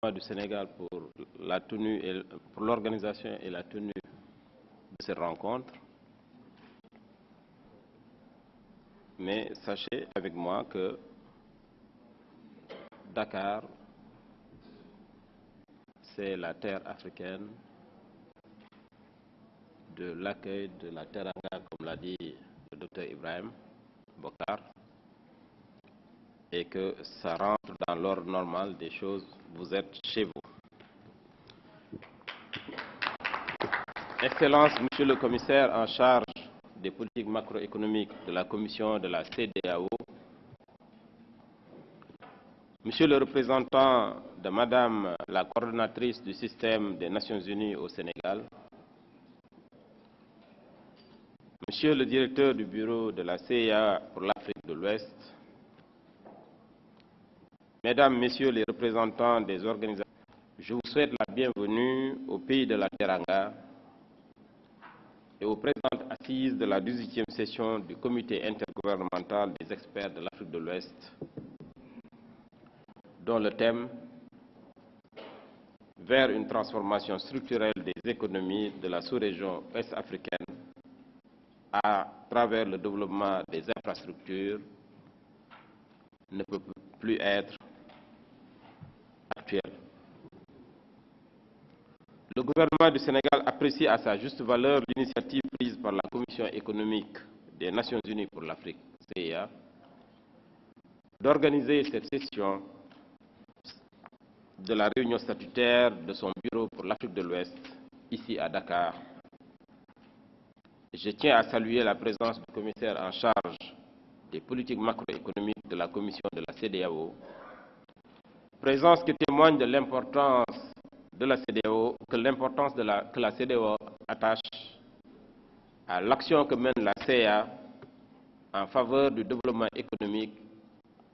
du Sénégal pour l'organisation et la tenue de cette rencontre. Mais sachez avec moi que Dakar, c'est la terre africaine de l'accueil de la Teranga, comme l'a dit le docteur Ibrahim Bokar, et que ça rentre dans l'ordre normal des choses. Vous êtes chez vous. Excellence, Monsieur le Commissaire en charge des politiques macroéconomiques de la Commission de la CEDEAO, Monsieur le représentant de Madame la coordonnatrice du système des Nations Unies au Sénégal, Monsieur le directeur du bureau de la CIA pour l'Afrique de l'Ouest, Mesdames, Messieurs les représentants des organisations, je vous souhaite la bienvenue au pays de la Teranga et aux présentes assises de la 18e session du Comité intergouvernemental des experts de l'Afrique de l'Ouest, dont le thème « Vers une transformation structurelle des économies de la sous-région ouest-africaine à travers le développement des infrastructures » ne peut plus être actuel. Le gouvernement du Sénégal apprécie à sa juste valeur l'initiative prise par la Commission économique des Nations Unies pour l'Afrique, CIA, d'organiser cette session de la réunion statutaire de son bureau pour l'Afrique de l'Ouest, ici à Dakar. Je tiens à saluer la présence du commissaire en charge des politiques macroéconomiques de la Commission de la CEDEAO, présence qui témoigne de l'importance de la CEDEAO, que la CEDEAO attache à l'action que mène la CEA en faveur du développement économique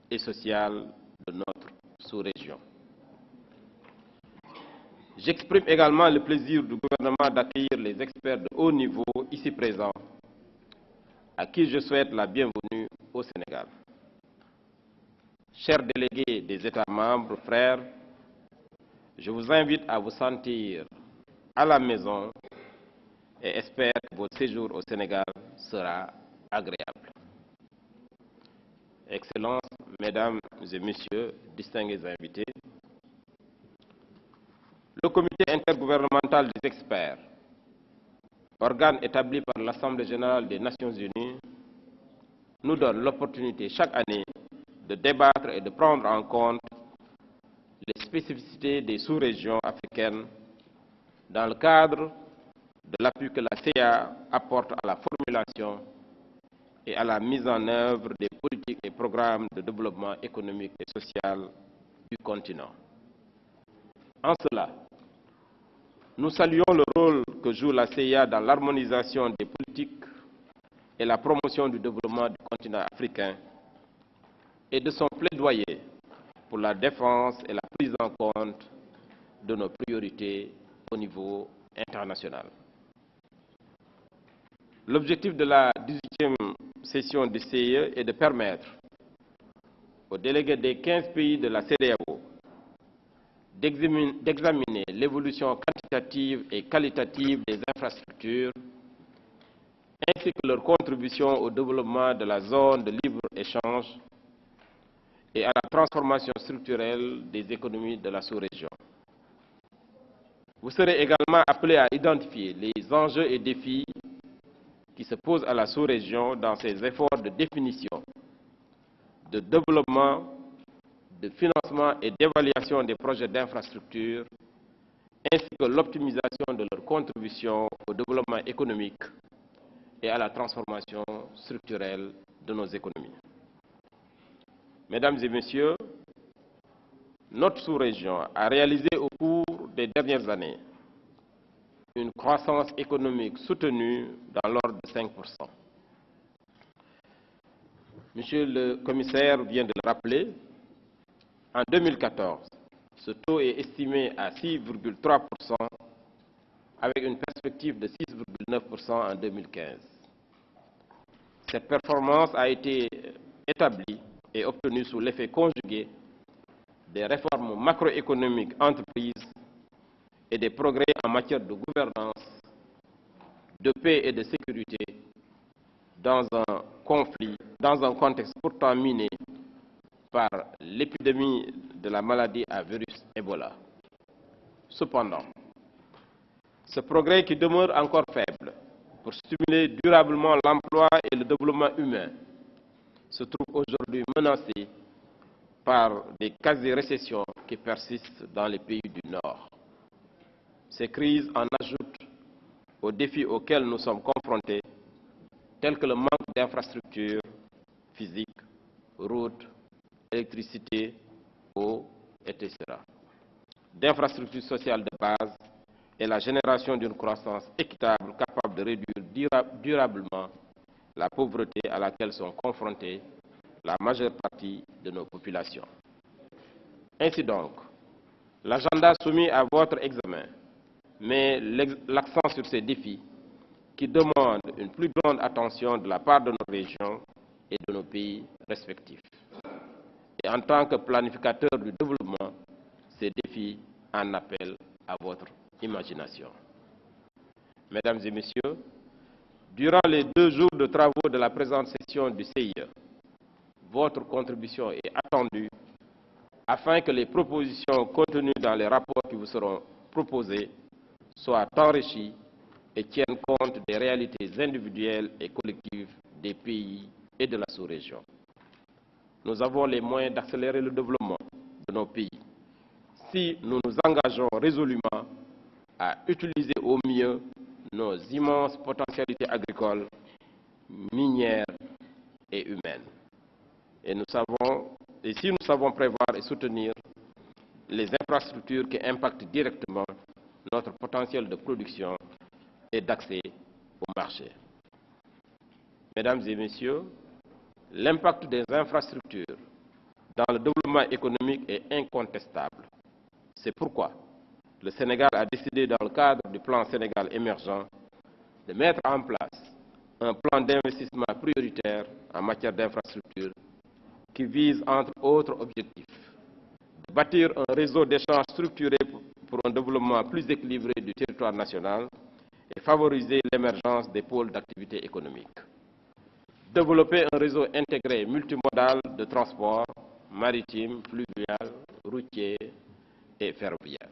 et social de notre sous-région. J'exprime également le plaisir du gouvernement d'accueillir les experts de haut niveau ici présents, à qui je souhaite la bienvenue au Sénégal. Chers délégués des États membres, frères, je vous invite à vous sentir à la maison et espère que votre séjour au Sénégal sera agréable. Excellences, Mesdames et Messieurs, distingués invités, le Comité intergouvernemental des experts, organe établi par l'Assemblée générale des Nations unies, nous donne l'opportunité chaque année de débattre et de prendre en compte les spécificités des sous-régions africaines dans le cadre de l'appui que la CEA apporte à la formulation et à la mise en œuvre des politiques et programmes de développement économique et social du continent. En cela, nous saluons le rôle que joue la CIA dans l'harmonisation des politiques et la promotion du développement du continent africain et de son plaidoyer pour la défense et la prise en compte de nos priorités au niveau international. L'objectif de la 18e session du CIE est de permettre aux délégués des 15 pays de la CEDEAO d'examiner l'évolution quantitative et qualitative des infrastructures ainsi que leur contribution au développement de la zone de libre-échange et à la transformation structurelle des économies de la sous-région. Vous serez également appelés à identifier les enjeux et défis qui se posent à la sous-région dans ses efforts de définition, de développement, de financement et d'évaluation des projets d'infrastructure, ainsi que l'optimisation de leur contribution au développement économique et à la transformation structurelle de nos économies. Mesdames et Messieurs, notre sous-région a réalisé au cours des dernières années une croissance économique soutenue dans l'ordre de 5%. Monsieur le commissaire vient de le rappeler, en 2014, ce taux est estimé à 6,3% avec une perspective de 6,9% en 2015. Cette performance a été établie et obtenue sous l'effet conjugué des réformes macroéconomiques entreprises et des progrès en matière de gouvernance, de paix et de sécurité dans un contexte pourtant miné par l'épidémie de la maladie à virus Ebola. Cependant, ce progrès qui demeure encore faible pour stimuler durablement l'emploi et le développement humain se trouve aujourd'hui menacé par des quasi-récessions qui persistent dans les pays du Nord. Ces crises en ajoutent aux défis auxquels nous sommes confrontés, tels que le manque d'infrastructures physiques, routes, électricité, eau, etc., d'infrastructures sociales de base et la génération d'une croissance équitable capable de réduire durablement la pauvreté à laquelle sont confrontées la majeure partie de nos populations. Ainsi donc, l'agenda soumis à votre examen met l'accent sur ces défis qui demandent une plus grande attention de la part de nos régions et de nos pays respectifs. Et en tant que planificateur du développement, ces défis en appellent à votre imagination. Mesdames et Messieurs, durant les 2 jours de travaux de la présente session du CIE, votre contribution est attendue afin que les propositions contenues dans les rapports qui vous seront proposés soient enrichies et tiennent compte des réalités individuelles et collectives des pays et de la sous-région. Nous avons les moyens d'accélérer le développement de nos pays si nous nous engageons résolument à utiliser au mieux nos immenses potentialités agricoles, minières et humaines. Et si nous savons prévoir et soutenir les infrastructures qui impactent directement notre potentiel de production et d'accès au marché. Mesdames et Messieurs, l'impact des infrastructures dans le développement économique est incontestable. C'est pourquoi le Sénégal a décidé, dans le cadre du plan Sénégal émergent, de mettre en place un plan d'investissement prioritaire en matière d'infrastructures qui vise, entre autres objectifs, de bâtir un réseau d'échanges structuré pour un développement plus équilibré du territoire national et favoriser l'émergence des pôles d'activité économique. Développer un réseau intégré multimodal de transport maritime, fluvial, routier et ferroviaire.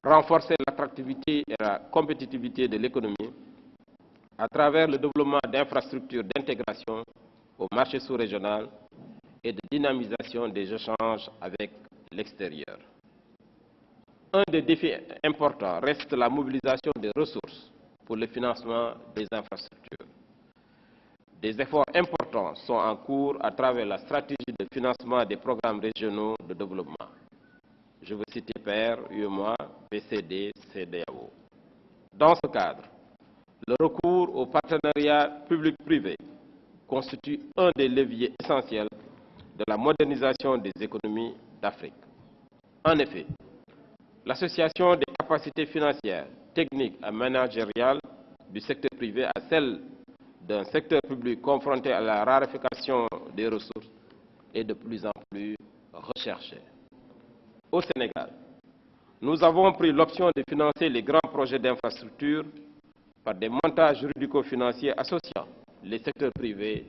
Renforcer l'attractivité et la compétitivité de l'économie à travers le développement d'infrastructures d'intégration au marché sous-régional et de dynamisation des échanges avec l'extérieur. Un des défis importants reste la mobilisation des ressources pour le financement des infrastructures. Des efforts importants sont en cours à travers la stratégie de financement des programmes régionaux de développement. Je veux citer PER, UEMOA, PCD, CEDEAO. Dans ce cadre, le recours au partenariat public-privé constitue un des leviers essentiels de la modernisation des économies d'Afrique. En effet, l'association des capacités financières, techniques et managériales du secteur privé à celle d'un secteur public confronté à la raréfaction des ressources est de plus en plus recherchée. Au Sénégal, nous avons pris l'option de financer les grands projets d'infrastructure par des montages juridico-financiers associant les secteurs privés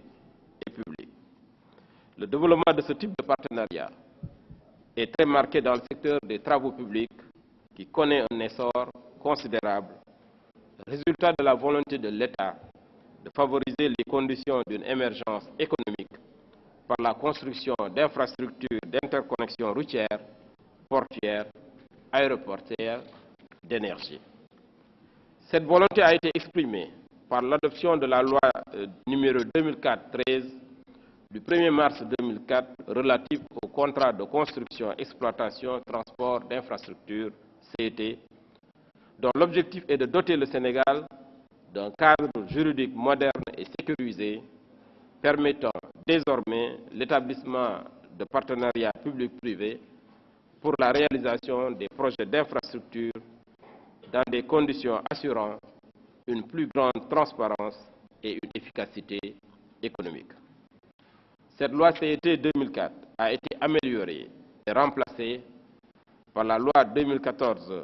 et publics. Le développement de ce type de partenariat est très marqué dans le secteur des travaux publics qui connaît un essor considérable, résultat de la volonté de l'État de favoriser les conditions d'une émergence économique par la construction d'infrastructures d'interconnexion routière, portuaire, aéroportuaire, d'énergie. Cette volonté a été exprimée par l'adoption de la loi numéro 2004-13 du 1er mars 2004 relative au contrat de construction, exploitation, transport d'infrastructures, CET, dont l'objectif est de doter le Sénégal d'un cadre juridique moderne et sécurisé, permettant désormais l'établissement de partenariats publics-privés pour la réalisation des projets d'infrastructure dans des conditions assurant une plus grande transparence et une efficacité économique. Cette loi CET 2004 a été améliorée est remplacée par la loi 2014-09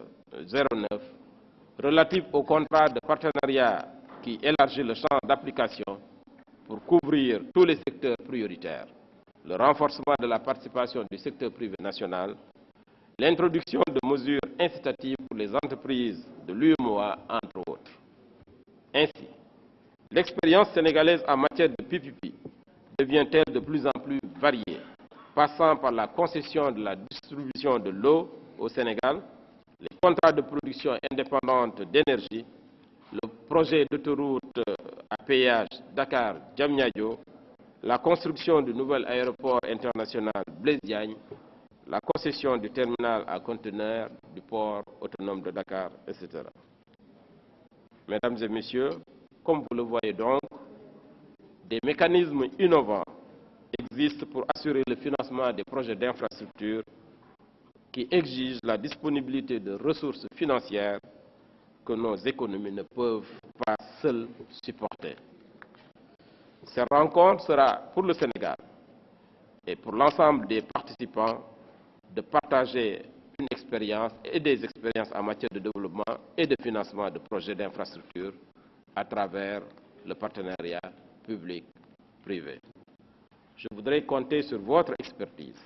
relative au contrat de partenariat qui élargit le champ d'application pour couvrir tous les secteurs prioritaires, le renforcement de la participation du secteur privé national, l'introduction de mesures incitatives pour les entreprises de l'UEMOA, entre autres. Ainsi, l'expérience sénégalaise en matière de PPP devient-elle de plus en plus variée, passant par la concession de la distribution de l'eau au Sénégal, les contrats de production indépendante d'énergie, le projet d'autoroute à péage Dakar-Diamniadio, la construction du nouvel aéroport international Blaise Diagne, la concession du terminal à conteneurs du port autonome de Dakar, etc. Mesdames et messieurs, comme vous le voyez donc, des mécanismes innovants existent pour assurer le financement des projets d'infrastructure qui exigent la disponibilité de ressources financières que nos économies ne peuvent pas seules supporter. Cette rencontre sera pour le Sénégal et pour l'ensemble des participants de partager une expérience et des expériences en matière de développement et de financement de projets d'infrastructure à travers le partenariat public-privé. Je voudrais compter sur votre expertise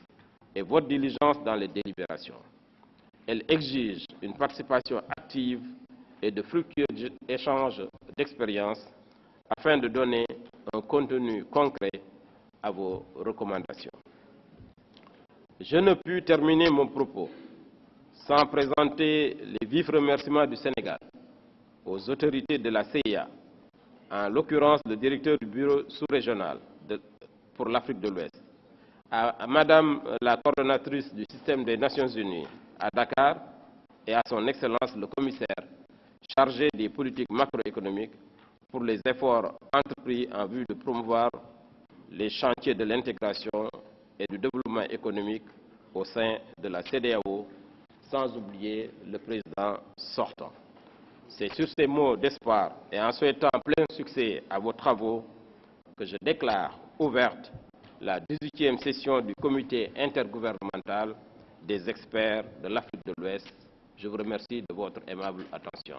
et votre diligence dans les délibérations. Elle exige une participation active et de fructueux échanges d'expériences afin de donner un contenu concret à vos recommandations. Je ne puis terminer mon propos sans présenter les vifs remerciements du Sénégal aux autorités de la CIA, en l'occurrence le directeur du bureau sous-régional pour l'Afrique de l'Ouest, à Madame la coordonnatrice du système des Nations Unies à Dakar et à son Excellence le commissaire chargé des politiques macroéconomiques pour les efforts entrepris en vue de promouvoir les chantiers de l'intégration et du développement économique au sein de la CEDEAO, sans oublier le président sortant. C'est sur ces mots d'espoir et en souhaitant plein succès à vos travaux que je déclare ouverte la 18e session du comité intergouvernemental des experts de l'Afrique de l'Ouest. Je vous remercie de votre aimable attention.